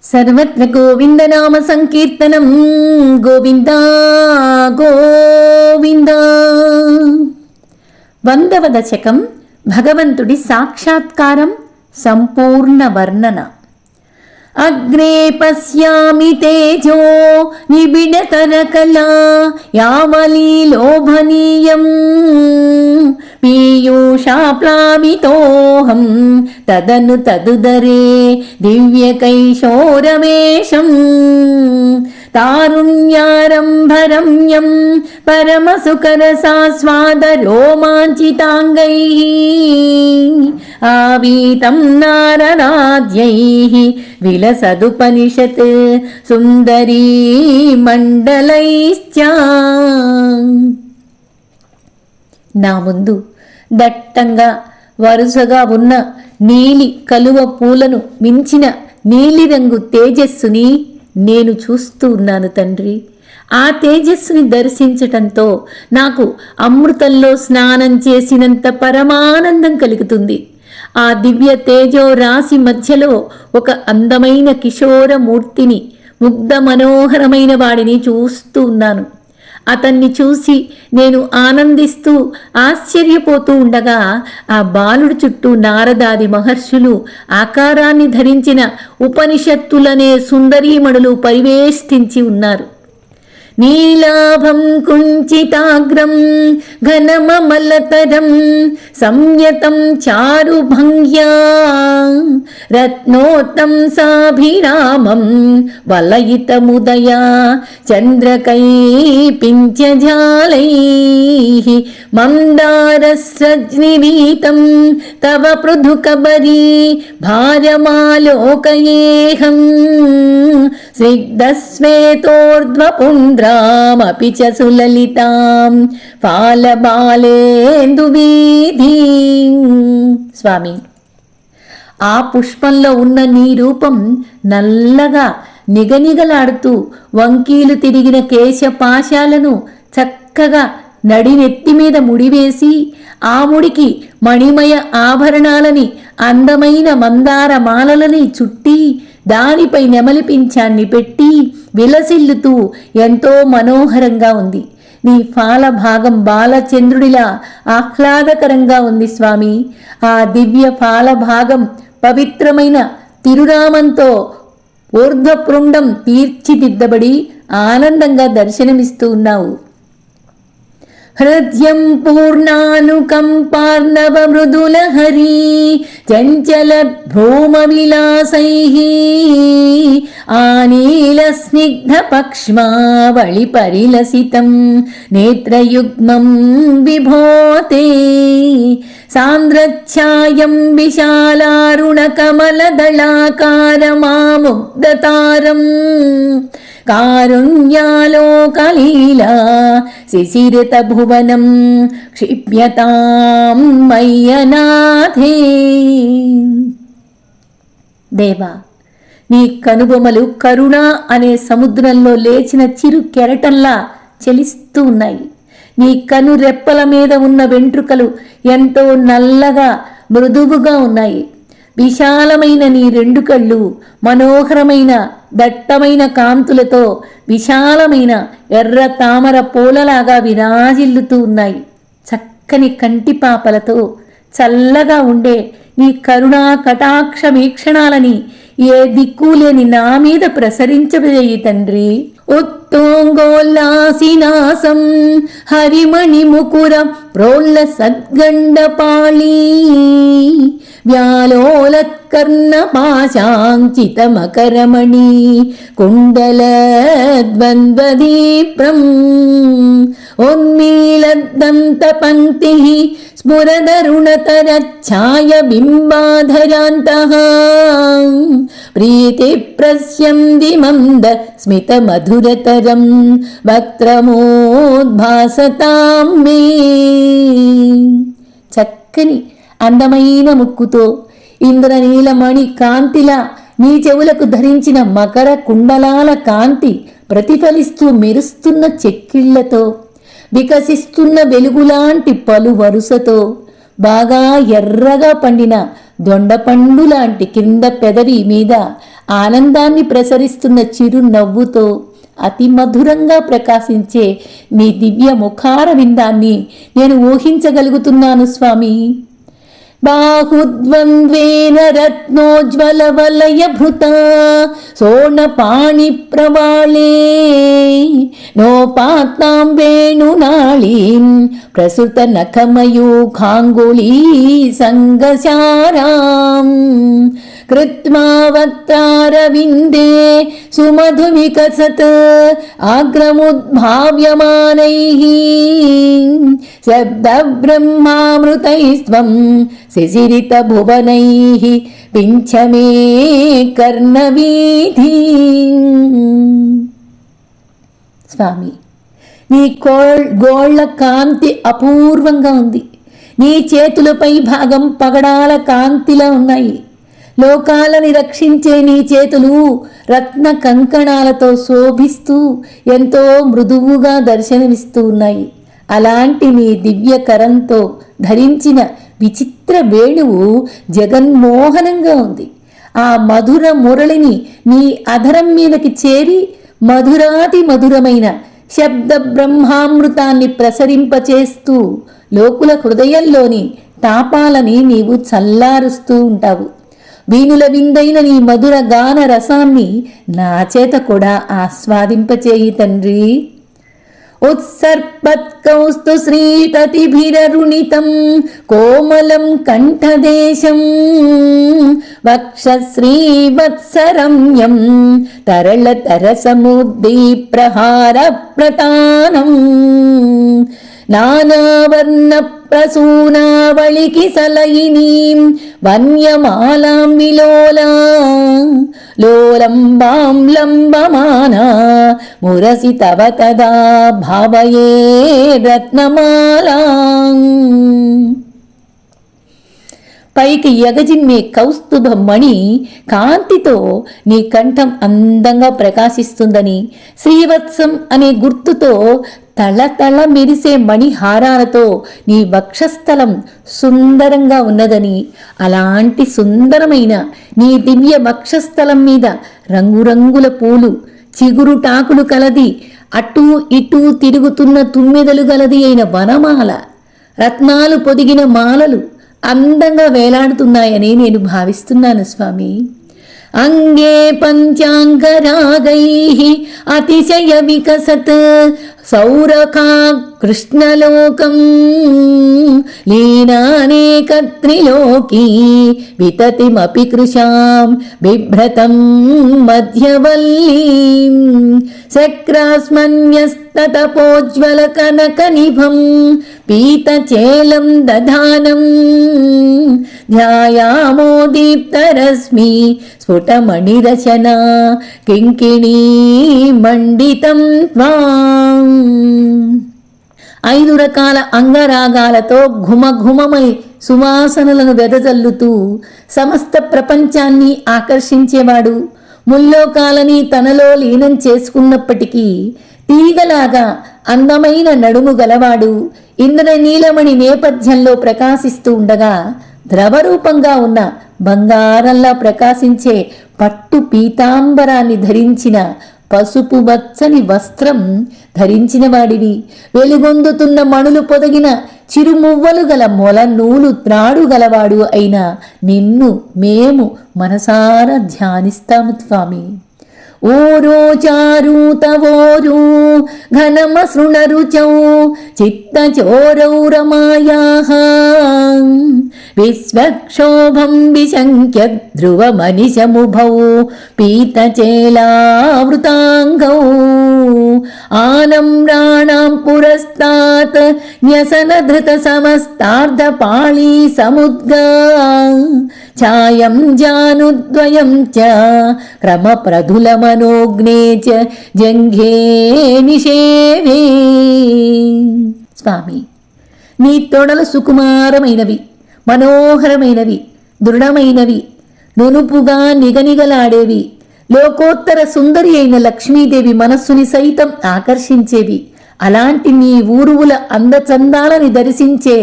సర్వత్ర గోవిందనామ సంకీర్తనం గోవింద గోవింద. 100వ దశకం భగవంతుడి సాక్షాత్కారం సంపూర్ణ వర్ణన. అగ్రే పశ్యామి తేజో నిబిడతరకలా యావలీ లోభనీయం పీయూషాప్లావితోహం తదను తదుదరే దివ్యకైశోరమేషం తారుణ్యారంభరమ్యం పరమసుకరసాస్వాదరోమాంచితాంగైః ఆవీతం నారదాద్యైః విలసదుపనిషత్ సుందరీ మండలైశ్చ. నా ముందు దట్టంగా వరుసగా ఉన్న నీలి కలువ పూలను మించిన నీలిరంగు తేజస్సుని నేను చూస్తూ ఉన్నాను తండ్రి. ఆ తేజస్సుని దర్శించటంతో నాకు అమృతంలో స్నానం చేసినంత పరమానందం కలుగుతుంది. ఆ దివ్య తేజో రాశి మధ్యలో ఒక అందమైన కిషోరమూర్తిని, ముగ్ధ మనోహరమైన వాడిని చూస్తూ ఉన్నాను. అతన్ని చూసి నేను ఆనందిస్తూ ఆశ్చర్యపోతూ ఉండగా ఆ బాలుడి చుట్టూ నారదాది మహర్షులు ఆకారాన్ని ధరించిన ఉపనిషత్తులనే సుందరీమణులు పరివేష్టించి ఉన్నారు. నీలాభం కుంచితాగ్రం ఘనమమలతరం సంయతం చారుభంగ్యా రత్నోత్తం సాభిరామం వలయితముదయా చంద్రకై పించజాలైః మందారస్రజ్నిరీతం తవ పృథుకబరీ భారమాలోకయేహం స్నిగ్ధస్వేతోర్ధ్వపుండ్రామపి చ సులలితాం ఫాలబాలేందువీధీం. స్వామి, ఆ పుష్పంలో ఉన్న నీ రూపం నల్లగా నిగనిగలాడుతూ వంకీలు తిరిగిన కేశపాశాలను చక్కగా నడినెత్తి మీద ముడివేసి ఆ ముడికి మణిమయ ఆభరణాలని అందమైన మందార మాలలని చుట్టి దానిపై నెమలి పింఛాన్ని పెట్టి విలసిల్లుతూ ఎంతో మనోహరంగా ఉంది. నీ ఫాల భాగం బాలచంద్రుడిలా ఆహ్లాదకరంగా ఉంది స్వామి. ఆ దివ్య ఫాల భాగం పవిత్రమైన తిరునామంతో ఊర్ధ్వపృండం తీర్చిదిద్దబడి ఆనందంగా దర్శనమిస్తూ ఉన్నావు. హృద్యం పూర్ణానుకంపార్ణవ మృదులహరీ చంచల భ్రూమ విలాసైః ఆనీల స్నిగ్ధ పక్ష్మావళి పరిలసితం నేత్రయుగ్మం విభోతే సాంద్రఛాయం విశాలారుణ కమలదళాకారమాముగ్ధతారం కారుణ్యాలోకలీలా శిశిరిత భువనం క్షిప్యతాం మయ్యనాథే. దేవా, నీ కనుబొమలు కరుణ అనే సముద్రంలో లేచిన చిరు కెరటంలా చలిస్తూ ఉన్నాయి. నీ కను రెప్పల మీద ఉన్న వెంట్రుకలు ఎంతో నల్లగా మృదువుగా ఉన్నాయి. విశాలమైన నీ రెండు కళ్ళు మనోహరమైన దట్టమైన కాంతులతో విశాలమైన ఎర్ర తామర పూలలాగా విరాజిల్లుతూ ఉన్నాయి. చక్కని కంటిపాపలతో చల్లగా ఉండే నీ కరుణా కటాక్ష వీక్షణాలని ఏ దిక్కులేని నా మీద ప్రసరించబోయి తండ్రి. ఉత్తోంగోల్లాసినాసం హరిమణి ముకుర ప్రోల్ల సద్గండపాళీ వ్యాలోలత్కర్ణ పాశాంచిత మకరమణి కుండలద్వంద్వదీప్రం ఉన్మీలద్దంత పంక్తి స్ఫురదరుణతరఛాయ బింబాధరాంతః ప్రీతి ప్రస్యంది మంద స్మిత మధురతరం వక్త్రమోద్భాసతాం మే. చక్కని అందమైన ముక్కుతో ఇంద్రనీలమణి కాంతిలా నీ చెవులకు ధరించిన మకర కుండలాల కాంతి ప్రతిఫలిస్తూ మెరుస్తున్న చెక్కిళ్లతో వికసిస్తున్న వెలుగులాంటి పలు వరుసతో బాగా ఎర్రగా పండిన దొండపండు లాంటి కింద పెదవి మీద ఆనందాన్ని ప్రసరిస్తున్న చిరు నవ్వుతో అతి మధురంగా ప్రకాశించే నీ దివ్య ముఖార విందాన్ని నేను ఊహించగలుగుతున్నాను స్వామి. బాహుద్వంద్వేన రత్నోజ్వలవలయభృత సోణపాణి ప్రవాళే నోపాత్తాం వేణునాళీం ప్రసృత నఖమయూఖాంగుళీ సంగశారాం కృత్మా వక్త్రారవిందే సుమధు వికసత్ ఆగ్రముద్భావ్యమానైః శబ్ద బ్రహ్మామృతైస్త్వం శిశిరిత భువనైః పింఛమే కర్ణవీధి. స్వామి, నీ గోళ్ల కాంతి అపూర్వంగా ఉంది. నీ చేతులపై భాగం పగడాల కాంతిలా ఉన్నాయి. లోకాలని రక్షించే నీ చేతులు రత్న కంకణాలతో శోభిస్తూ ఎంతో మృదువుగా దర్శనమిస్తూ ఉన్నాయి. అలాంటి నీ దివ్య కరంతో ధరించిన విచిత్ర వేణువు జగన్మోహనంగా ఉంది. ఆ మధుర మురళిని నీ అధరం మీదకి చేరి మధురాతి మధురమైన శబ్ద బ్రహ్మామృతాన్ని ప్రసరింపచేస్తూ లోకుల హృదయంలోని తాపాలని నీవు చల్లారుస్తూ ఉంటావు. వీణుల విందైన నీ మధుర గాన రసాన్ని నా చేత కూడా ఆస్వాదింపచేయి తండ్రి. ఉత్సర్పత్కౌస్తు శ్రీతతిభిరరుణితం కోమలం కంఠదేశం వక్షశ్రీవత్సరమ్యం తరళతరసముద్దీప్రహార ప్రతానం నానావర్ణ ప్రసూనావళికి సలయినీం వన్యమాలాం విలోలా లోలంబాం లంబమానా మురసి తవ తదా భావయే రత్నమాలాం. పైకి ఎగజిమ్మే కౌస్తుభ మణి కాంతితో నీ కంఠం అందంగా ప్రకాశిస్తుందని, శ్రీవత్సం అనే గుర్తుతో తళతళ మెరిసే మణిహారాలతో నీ వక్షస్థలం సుందరంగా ఉన్నదని, అలాంటి సుందరమైన నీ దివ్య వక్షస్థలం మీద రంగురంగుల పూలు, చిగురుటాకులు కలది, అటూ ఇటూ తిరుగుతున్న తుమ్మెదలు గలది అయిన వనమాల, రత్నాలు పొదిగిన మాలలు అందంగా వేలాడుతున్నాయని నేను భావిస్తున్నాను స్వామి. అంగే పంచాంగరాగైః అతిశయ వికసత్ సౌరఖా కృష్ణలోకం లీనానేకత్రిలోకీ వితతిమపి కృశాం బిభ్రతం మధ్యవల్లీం శక్రాస్మన్యస్తతపోజ్వల కనకనిభం పీతచేలం దధానం ధ్యాయామో దీప్తరశ్మి స్ఫుటమణిరచనా కింకిణీ మండితం త్వాం. 5 రకాల అంగరాగాలతో ఘుమఘుమమై సువాసనలను వెదజల్లుతూ సమస్త ప్రపంచాన్ని ఆకర్షించేవాడు, ముల్లోకాలని తనలో లీనం చేసుకున్నప్పటికీ తీగలాగా అందమైన నడుము గలవాడు, ఇంద్రనీలమణి నేపథ్యంలో ప్రకాశిస్తూ ఉండగా ద్రవరూపంగా ఉన్న బంగారంలా ప్రకాశించే పట్టు పీతాంబరాన్ని ధరించిన, పసుపు మచ్చని వస్త్రం ధరించిన వాడివి, వెలుగొందుతున్న మణులు పొదగిన చిరుమువ్వలు గల మొల నూలు త్రాడు గలవాడు అయిన నిన్ను మేము మనసారా ధ్యానిస్తాము స్వామి. ఓరో చారూతవోరూ ఘనమసృణరుచౌ చిత్తచోరౌ రమాయాః విశ్వక్షోభం విశంక్య ధ్రువమనిశముభౌ పీతచేలావృతాంగౌ ఆనమ్రాణాం పురస్తాత్ న్యసనధృత సమస్తార్ధపాళీ సముద్గా ఛాయం జానుద్వయం చ క్రమప్రధులమనోగ్నే చ జంఘే నిషేవే. స్వామి, నీ తొడలు సుకుమారమైనవి, మనోహరమైనవి, దృఢమైనవి, నునుపుగా నిగనిగలాడేవి, లోకోత్తర సుందరి అయిన లక్ష్మీదేవి మనస్సుని సైతం ఆకర్షించేవి. అలాంటి నీ ఊరువుల అందచందాలని దర్శించే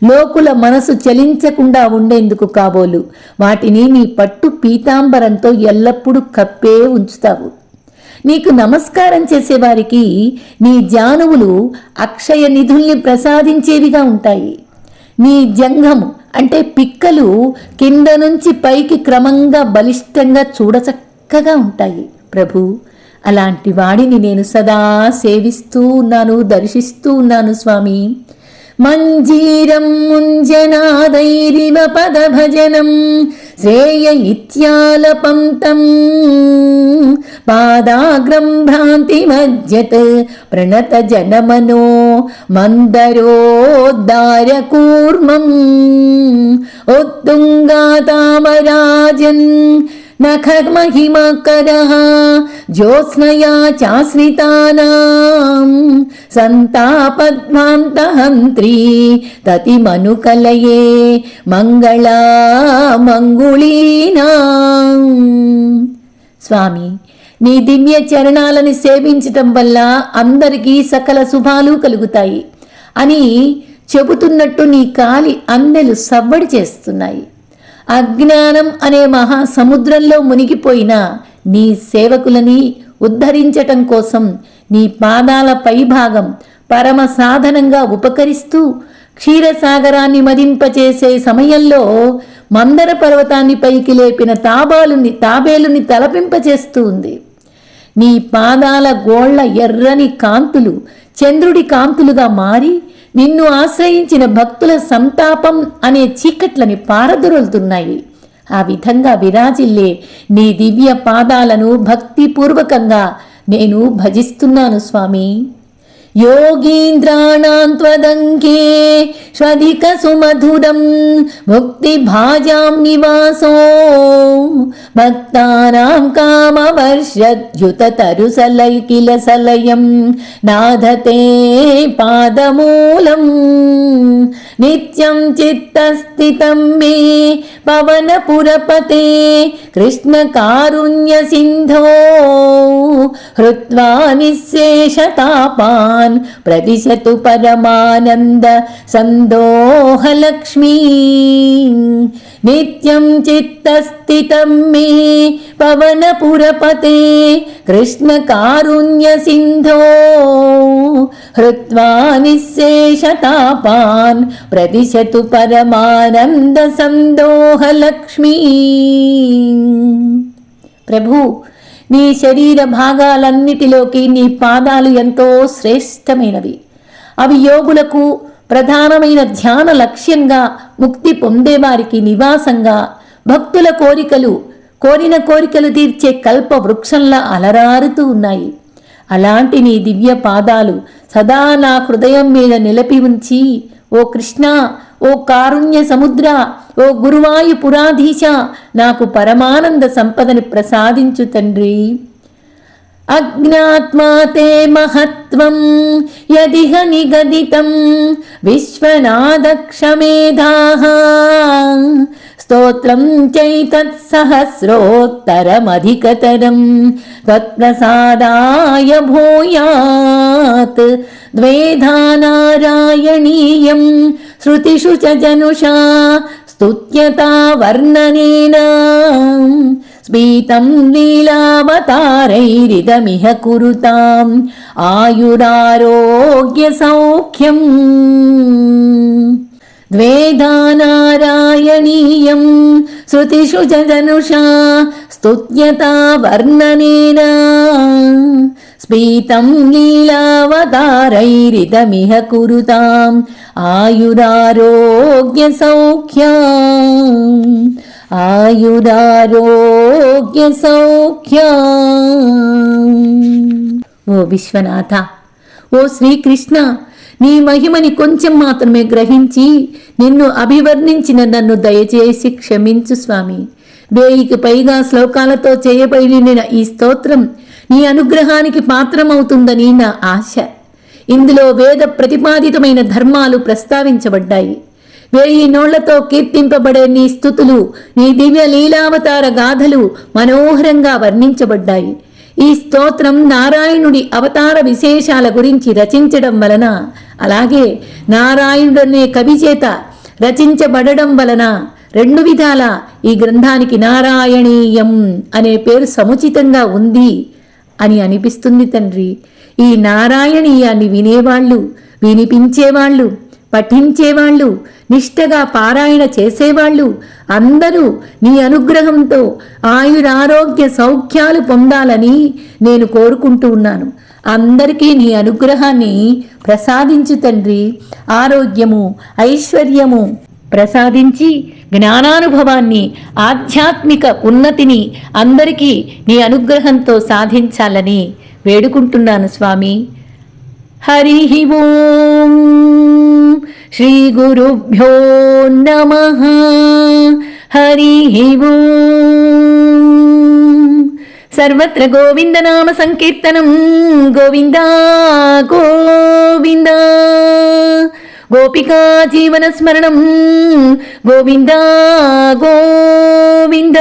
లోకుల మనసు చలించకుండా ఉండేందుకు కాబోలు వాటిని నీ పట్టు పీతాంబరంతో ఎల్లప్పుడూ కప్పే ఉంచుతావు. నీకు నమస్కారం చేసేవారికి నీ జానువులు అక్షయ నిధుల్ని ప్రసాదించేవిగా ఉంటాయి. నీ జంఘము అంటే పిక్కలు కింద నుంచి పైకి క్రమంగా బలిష్టంగా చూడచక్కగా ఉంటాయి. ప్రభు, అలాంటి వాడిని నేను సదా సేవిస్తూ ఉన్నాను, దర్శిస్తూ ఉన్నాను స్వామి. మంజీరం ముంజనాదైరివ పదభజనం శ్రేయ ఇత్యాలపంతం పాదాగ్రం భ్రాంతి మజ్జత్ ప్రణత జనమనో మందరోద్దార కూర్మం ఉత్తుంగా తామరాజన్ నఖమహిమకరః జ్యోత్స్నయా చాశ్రితానాం సంతాపద్వాంతహంత్రీ తతిమనుకలయే మంగళా మంగుళీనాం. స్వామి, నీ దివ్య చరణాలని సేవించటం వల్ల అందరికీ సకల శుభాలు కలుగుతాయి అని చెబుతున్నట్టు నీ కాలి అందెలు సవ్వడి చేస్తున్నాయి. అజ్ఞానం అనే మహాసముద్రంలో మునిగిపోయిన నీ సేవకులని ఉద్ధరించటం కోసం నీ పాదాల పైభాగం పరమ సాధనంగా ఉపకరిస్తూ క్షీరసాగరాన్ని మదింపచేసే సమయంలో మందర పర్వతాన్ని పైకి లేపిన తాబేలుని తలపింపచేస్తూ ఉంది. నీ పాదాల గోళ్ల ఎర్రని కాంతులు చంద్రుడి కాంతులుగా మారి నిన్ను ఆశ్రయించిన భక్తుల సంతాపం అనే చీకట్లని పారదొరులుతున్నాయి. ఆ విధంగా విరాజిల్లే నీ దివ్య పాదాలను భక్తిపూర్వకంగా నేను భజిస్తున్నాను స్వామి. యోగీంద్రాణాం త్వదంకే శ్వధిక సుమధురం ముక్తి భాజాం నివాసో భక్తానాం కామవర్షద్యుత తరుసలైకిల సలయం నాధతే పాదమూలం నిత్యం చిత్తస్థితం మే పవనపురపతే కృష్ణ కారుణ్య సింధో హృత్వా నిశ్శేషతాపాన్ ప్రదిశతు పరమానంద సందోహలక్ష్మీ. నిత్యం చిత్తస్థితం మే పవనపురపతే కృష్ణ కారుణ్య సింధో హృత్వా నిశ్శేషతాపాన్ ప్రదిశతు పరమానంద సందోహలక్ష్మీ. ప్రభు, నీ శరీర భాగాలన్నిటిలోకి నీ పాదాలు ఎంతో శ్రేష్టమైనవి. అవి యోగులకు ప్రధానమైన ధ్యాన లక్ష్యంగా, ముక్తి పొందేవారికి నివాసంగా, భక్తుల కోరిన కోరికలు తీర్చే కల్ప వృక్షంలా అలరారుతూ ఉన్నాయి. అలాంటి నీ దివ్య పాదాలు సదా నా హృదయం మీద నిలిపి ఉంచి, ఓ కృష్ణ, ఓ కారుణ్య సముద్ర, ఓ గురువాయు పురాధీశ, నాకు పరమానంద సంపదని ప్రసాదించు తండ్రి. అజ్ఞాత్మా తే మహత్వం యదిహ నిగదితం విశ్వనాదక్షమేధాః స్తోత్రం చైతత్సహస్రోత్తరమధికతరం తత్ప్రసాదాయ భూయాత్ ద్వేధా నారాయణీయం శృతిషు చ జనుషా స్తుత్యతా వర్ణనేన స్పీతం లీలావతారైరిదమిహ కురుతాం ఆయురారోగ్య సౌఖ్యం. ద్వేధా నారాయణీయం శృతిషు చ జనుషా స్తుత్యతా వర్ణనేన స్పీతం లీలావతారైరిదమిహ కురుతాం ఆయురారోగ్య సౌఖ్యం. ఆయురారోగ్య సౌఖ్యం. ఓ విశ్వనాథ, ఓ శ్రీకృష్ణ, నీ మహిమని కొంచెం మాత్రమే గ్రహించి నిన్ను అభివర్ణించిన నన్ను దయచేసి క్షమించు స్వామి. 1000కి పైగా శ్లోకాలతో చేయబడిన ఈ స్తోత్రం నీ అనుగ్రహానికి పాత్రమవుతుందని నా ఆశ. ఇందులో వేద ప్రతిపాదితమైన ధర్మాలు ప్రస్తావించబడ్డాయి. 1000 నోళ్లతో కీర్తింపబడే నీ స్తుతులు, నీ దివ్య లీలావతార గాథలు మనోహరంగా వర్ణించబడ్డాయి. ఈ స్తోత్రం నారాయణుడి అవతార విశేషాల గురించి రచించడం వలన, అలాగే నారాయణుడనే కవి చేత రచించబడడం వలన రెండు విధాల ఈ గ్రంథానికి నారాయణీయం అనే పేరు సముచితంగా ఉంది అని అనిపిస్తుంది తండ్రి. ఈ నారాయణీయాన్ని వినేవాళ్ళు, వినిపించేవాళ్ళు, పఠించేవాళ్ళు, నిష్టగా పారాయణ చేసేవాళ్ళు అందరూ నీ అనుగ్రహంతో ఆయురారోగ్య సౌఖ్యాలు పొందాలని నేను కోరుకుంటూ ఉన్నాను. అందరికీ నీ అనుగ్రహాన్ని ప్రసాదించు తండ్రి. ఆరోగ్యము, ఐశ్వర్యము ప్రసాదించి జ్ఞానానుభవాన్ని, ఆధ్యాత్మిక ఉన్నతిని అందరికీ నీ అనుగ్రహంతో సాధించాలని వేడుకుంటున్నాను స్వామి. హరి ఓం. శ్రీ గురుభ్యో నమః. హరి ఓం. సర్వత్ర గోవిందనామ సంకీర్తనం. గోవింద గోవింద. గోపికా జీవన స్మరణం. గోవింద గోవింద.